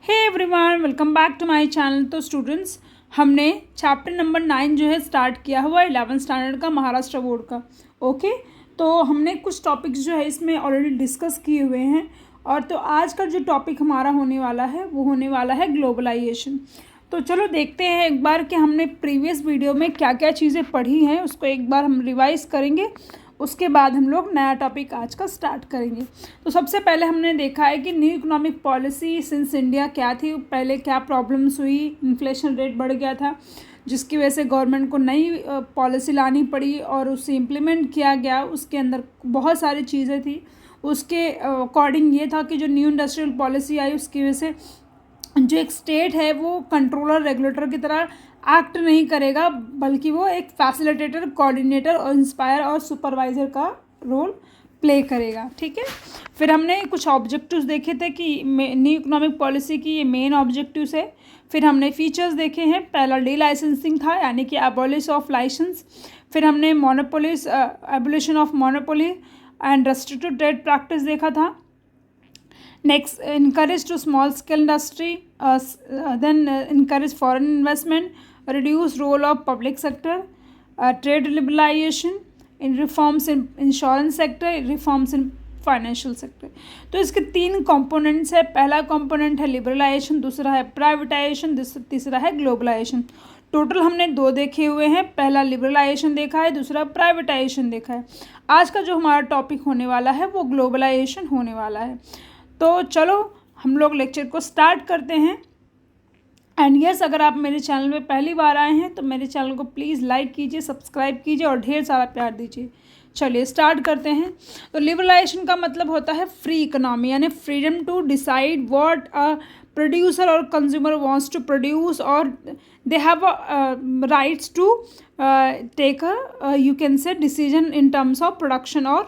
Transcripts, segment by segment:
Hey everyone, welcome back to my channel. तो students, हमने chapter number 9 जो है स्टार्ट किया हुआ 11th स्टैंडर्ड का महाराष्ट्र बोर्ड का। ओके, तो हमने कुछ टॉपिक्स जो है इसमें ऑलरेडी डिस्कस किए हुए हैं। और तो आज का जो टॉपिक हमारा होने वाला है वो होने वाला है ग्लोबलाइजेशन। तो चलो देखते हैं एक बार कि हमने प्रीवियस वीडियो में क्या क्या चीज़ें पढ़ी हैं, उसको एक बार हम रिवाइज करेंगे। उसके बाद हम लोग नया टॉपिक आज का स्टार्ट करेंगे। तो सबसे पहले हमने देखा है कि new economic policy since India क्या थी, पहले क्या प्रॉब्लम्स हुई, इन्फ्लेशन रेट बढ़ गया था जिसकी वजह से गवर्नमेंट को नई पॉलिसी लानी पड़ी और उसे इम्प्लीमेंट किया गया। उसके अंदर बहुत सारी चीज़ें थी। उसके अकॉर्डिंग ये था कि जो न्यू इंडस्ट्रियल पॉलिसी आई उसकी वजह से जो एक स्टेट है वो कंट्रोलर रेगुलेटर की तरह एक्ट नहीं करेगा, बल्कि वो एक फैसिलिटेटर, कोऑर्डिनेटर और इंस्पायर और सुपरवाइज़र का रोल प्ले करेगा। ठीक है, फिर हमने कुछ ऑब्जेक्टिव्स देखे थे कि न्यू इकोनॉमिक पॉलिसी की ये मेन ऑब्जेक्टिव्स है। फिर हमने फीचर्स देखे हैं। पहला डी लाइसेंसिंग था, यानी कि एबॉलिश ऑफ लाइसेंस। फिर हमने monopolies, abolition of monopoly and restricted trade practice देखा था। Next, encourage to small scale industry, then encourage foreign investment, reduce role of public sector, trade liberalization, in reforms in insurance sector, reforms in financial sector. तो इसके 3 components है। पहला component है liberalisation, दूसरा है privatisation, तीसरा है ग्लोबलाइजेशन। टोटल हमने 2 देखे हुए हैं, पहला लिबरलाइजेशन देखा है, दूसरा प्राइवेटाइजेशन देखा है। आज का जो हमारा टॉपिक होने वाला है वो ग्लोबलाइजेशन होने वाला है। तो चलो हम लोग लेक्चर को स्टार्ट करते हैं। एंड यस, अगर आप मेरे चैनल में पहली बार आए हैं तो मेरे चैनल को प्लीज़ लाइक कीजिए, सब्सक्राइब कीजिए और ढेर सारा प्यार दीजिए। चलिए स्टार्ट करते हैं। तो लिबरलाइजेशन का मतलब होता है फ्री इकोनॉमी, यानी freedom to decide what a producer और कंज्यूमर वांट्स टू प्रोड्यूस, और they have rights to take you can say decision in terms of production or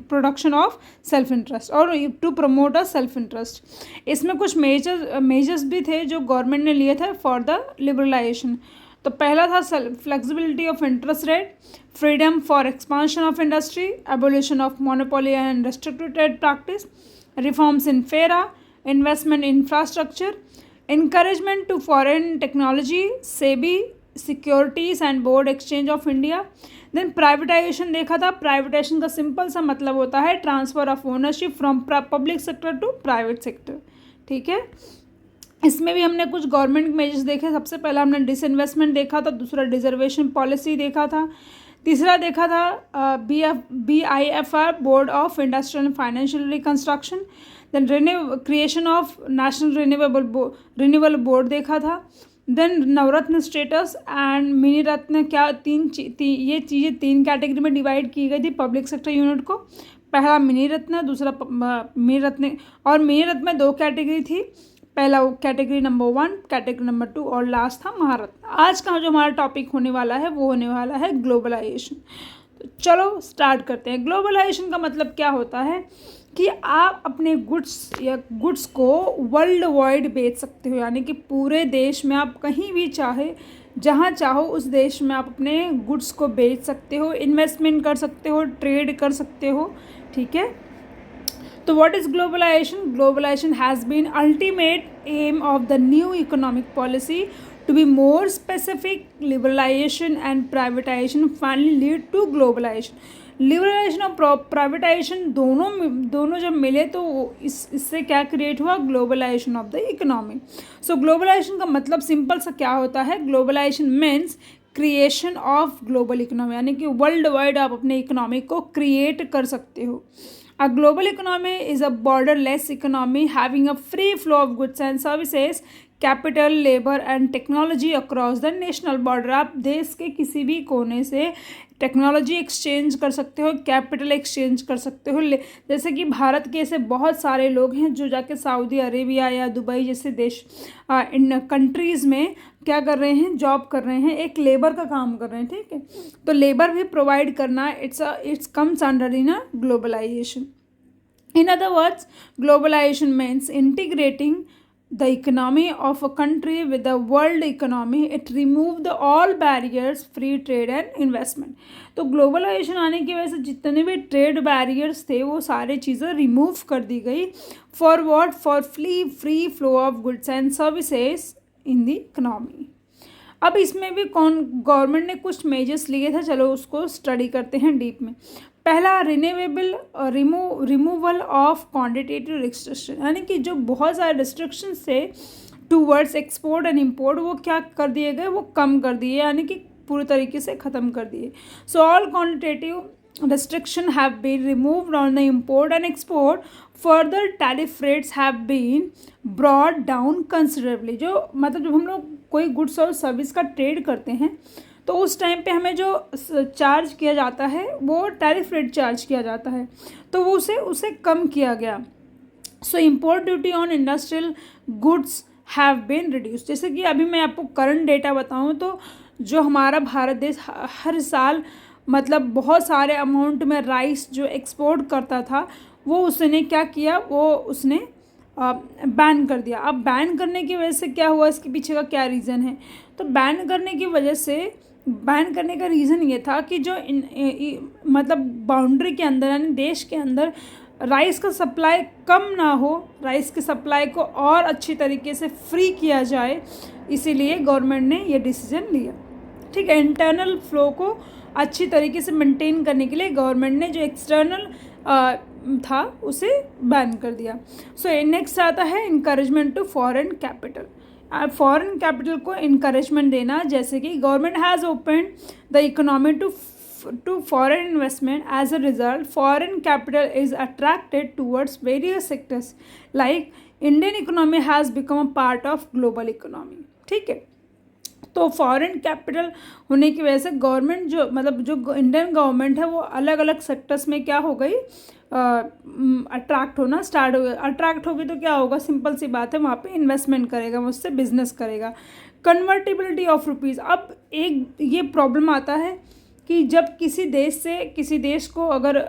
production of self interest और to promote a self interest. इसमें कुछ measures भी थे जो government ने लिए थे फॉर द लिबरलाइजेशन। तो पहला था flexibility of interest rate, freedom for expansion of industry, abolition of monopoly and restricted trade practice, reforms in FERA, investment in infrastructure, encouragement to foreign technology, SEBI, securities and board exchange of India. Then privatisation देखा था। Privatisation का simple सा मतलब होता है transfer of ownership from public sector to private sector. ठीक है, इसमें भी हमने कुछ गवर्नमेंट मेजर्स देखे। सबसे पहला हमने डिसइन्वेस्टमेंट देखा था, दूसरा रिजर्वेशन पॉलिसी देखा था, तीसरा देखा था BIFR, board of industrial and financial reconstruction. Then creation of national renewable board देखा था। Then Navratna status and mini Ratna, क्या ये चीज़ें 3 कैटेगरी में डिवाइड की गई थी पब्लिक सेक्टर यूनिट को। पहला मिनी रत्न, दूसरा मिनी रत्न, और मिनी रत्न में 2 कैटेगरी थी। पहला कैटेगरी नंबर 1, कैटेगरी नंबर 2 और लास्ट था महारत्न। आज का जो हमारा टॉपिक होने वाला है वो होने वाला है ग्लोबलाइजेशन। तो चलो स्टार्ट करते हैं। ग्लोबलाइजेशन का मतलब क्या होता है कि आप अपने गुड्स को वर्ल्ड वाइड बेच सकते हो, यानी कि पूरे देश में आप कहीं भी चाहे जहाँ चाहो उस देश में आप अपने गुड्स को बेच सकते हो, इन्वेस्टमेंट कर सकते हो, ट्रेड कर सकते हो। ठीक है, तो what is globalization? Globalization has been ultimate aim of the new economic policy to be more specific, liberalization and privatization finally lead to globalization. Liberalization और प्राइवेटाइजेशन दोनों जब मिले तो इससे क्या क्रिएट हुआ? Globalization of the economy. So globalization का मतलब सिंपल सा क्या होता है? Globalization means creation of global economy, यानी कि वर्ल्ड वाइड आप अपने इकोनॉमी को क्रिएट कर सकते हो। A global economy is a borderless economy having a free flow of goods and services, capital, labor and technology across the national border। आप देश के किसी भी कोने से टेक्नोलॉजी एक्सचेंज कर सकते हो, कैपिटल एक्सचेंज कर सकते हो। जैसे कि भारत के ऐसे बहुत सारे लोग हैं जो जाके सऊदी अरेबिया या दुबई जैसे देश इन कंट्रीज़ में क्या कर रहे हैं? जॉब कर रहे हैं, एक लेबर का काम कर रहे हैं। ठीक है, तो लेबर भी प्रोवाइड करना its comes under in a globalization. In other words, globalization means integrating the economy of a country with the world economy. It removed the all barriers, free trade and investment. तो globalisation आने की वजह से जितने भी trade barriers थे वो सारी चीज़ें रिमूव कर दी गई. For what? For free flow of goods and services in the economy. अब इसमें भी गवर्नमेंट ने कुछ मेजर्स लिए थे, चलो उसको स्टडी करते हैं डीप में. पहला, रिमूवल ऑफ क्वांटिटेटिव रिस्ट्रिक्शन, यानी कि जो बहुत सारे रिस्ट्रिक्शंस थे टूवर्ड्स एक्सपोर्ट एंड इंपोर्ट वो क्या कर दिए गए, वो कम कर दिए, यानी कि पूरी तरीके से ख़त्म कर दिए. So all quantitative restriction have been removed on the import and export. Further tariff rates have been brought down considerably. जो मतलब जब हम लोग कोई गुड्स और सर्विस का ट्रेड करते हैं तो उस टाइम पे हमें जो चार्ज किया जाता है वो टैरिफ रेट चार्ज किया जाता है, तो वो उसे कम किया गया. So import duty on industrial goods have been reduce. जैसे कि अभी मैं आपको करंट डेटा बताऊँ तो जो हमारा भारत देश हर साल मतलब बहुत सारे अमाउंट में राइस जो एक्सपोर्ट करता था वो उसने क्या किया, वो उसने बैन कर दिया. अब बैन करने की वजह से क्या हुआ, इसके पीछे का क्या रीज़न है? तो बैन करने की वजह से, बैन करने का रीज़न ये था कि जो मतलब बाउंड्री के अंदर यानी देश के अंदर राइस का सप्लाई कम ना हो, राइस के सप्लाई को और अच्छी तरीके से फ्री किया जाए, इसीलिए गवर्नमेंट ने ये डिसीजन लिया. ठीक है, इंटरनल फ्लो को अच्छी तरीके से मेंटेन करने के लिए गवर्नमेंट ने जो एक्सटर्नल था उसे बैन कर दिया. सो नेक्स्ट आता है encouragement to foreign capital. Foreign capital को इनकरेजमेंट देना, जैसे कि government has open the economy to foreign investment. As a result foreign capital is attracted towards various sectors like Indian economy has become a part of global economy. ठीक है, तो foreign capital होने की वजह से गवर्नमेंट जो मतलब जो इंडियन गवर्नमेंट है वो अलग अलग सेक्टर्स में क्या हो गई, अट्रैक्ट होना स्टार्ट हो गया. अट्रैक्ट होगी तो क्या होगा, सिंपल सी बात है, वहाँ पे इन्वेस्टमेंट करेगा, उससे बिजनेस करेगा. Convertibility of rupees. अब एक ये प्रॉब्लम आता है कि जब किसी देश से किसी देश को अगर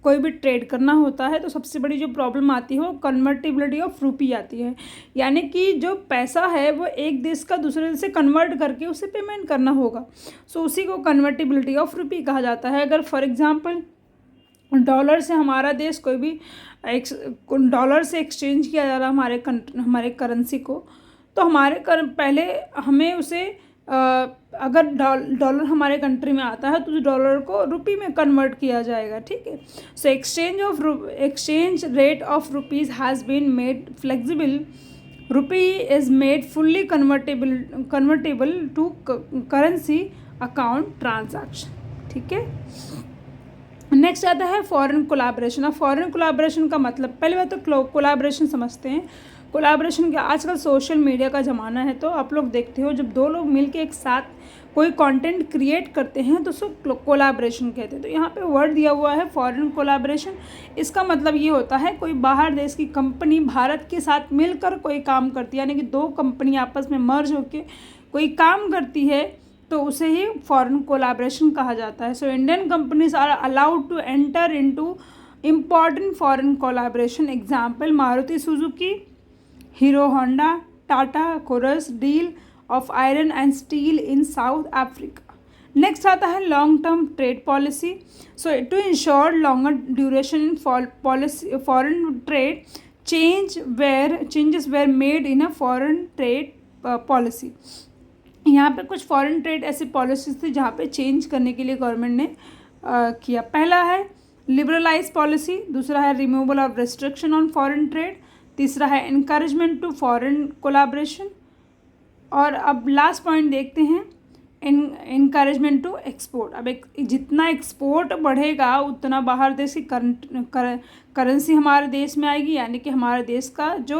कोई भी ट्रेड करना होता है तो सबसे बड़ी जो प्रॉब्लम आती है वो कन्वर्टिबिलिटी ऑफ रुपी आती है, यानी कि जो पैसा है वो एक देश का दूसरे देश से कन्वर्ट करके उसे पेमेंट करना होगा. सो उसी को कन्वर्टिबिलिटी ऑफ रुपी कहा जाता है. अगर फॉर एग्जांपल डॉलर से हमारा देश कोई भी डॉलर से एक्सचेंज किया जा रहा हमारे करेंसी को, तो पहले हमें उसे अगर डॉलर हमारे कंट्री में आता है तो उस डॉलर को रुपी में कन्वर्ट किया जाएगा. ठीक है, so exchange rate of rupees has been made flexible. Rupee is made fully convertible to currency account transaction. ठीक है, नेक्स्ट आता है फॉरेन कोलैबोरेशन. अब फॉरेन कोलैबोरेशन का मतलब, पहले बात तो कोलैबोरेशन समझते हैं. कोलैबोरेशन क्या, आजकल सोशल मीडिया का ज़माना है, तो आप लोग देखते हो जब दो लोग मिलके एक साथ कोई कंटेंट क्रिएट करते हैं तो उसको कोलैबोरेशन कहते हैं. तो यहाँ पे वर्ड दिया हुआ है फॉरेन कोलैबोरेशन. इसका मतलब ये होता है कोई बाहर देश की कंपनी भारत के साथ मिलकर कोई काम करती है, यानी कि दो कंपनी आपस में मर्ज होकर कोई काम करती है तो उसे ही फॉरेन कोलैबोरेशन कहा जाता है. So Indian companies are allowed to enter into important foreign collaboration. Example Maruti Suzuki, Hero Honda, Tata, Corus deal of iron and steel in South Africa. Next आता है long term trade policy. So to ensure longer duration in foreign trade changes were made in a foreign trade policy. यहाँ पे कुछ foreign trade ऐसी policies थी जहाँ पे change करने के लिए गवर्नमेंट ने किया. पहला है लिबरलाइज पॉलिसी, दूसरा है removal of restriction on foreign trade, तीसरा है इनकरेजमेंट टू फॉरेन कोलैबोरेशन, और अब लास्ट पॉइंट देखते हैं इनकरेजमेंट टू एक्सपोर्ट. अब जितना एक्सपोर्ट बढ़ेगा उतना बाहर देश की करेंसी हमारे देश में आएगी, यानी कि हमारे देश का जो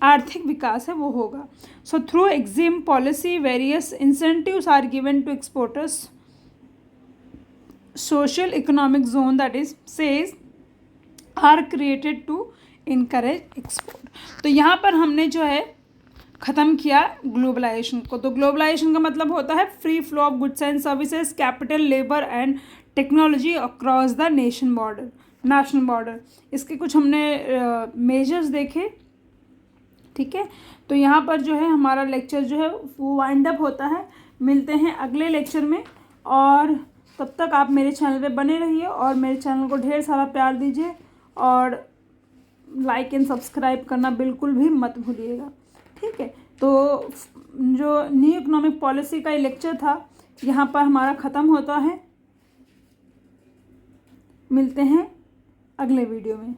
आर्थिक विकास है वो होगा. So through EXIM policy various incentives are given to exporters. Social economic zone that is SEZ are created to encourage export. तो यहाँ पर हमने जो है ख़त्म किया ग्लोबलाइजेशन को. तो ग्लोबलाइजेशन का मतलब होता है free flow of goods and services, capital, labour and technology across the national border. इसके कुछ हमने मेजर्स देखे. ठीक है, तो यहाँ पर जो है हमारा लेक्चर जो है वो वाइंड अप होता है। मिलते हैं अगले लेक्चर में, और तब तक आप मेरे चैनल पे बने रहिए और मेरे चैनल को ढेर सारा प्यार दीजिए, और लाइक एंड सब्सक्राइब करना बिल्कुल भी मत भूलिएगा। ठीक है, तो जो न्यू इकोनॉमिक पॉलिसी का ये लेक्चर था यहाँ पर हमारा ख़त्म होता है। मिलते हैं अगले वीडियो में।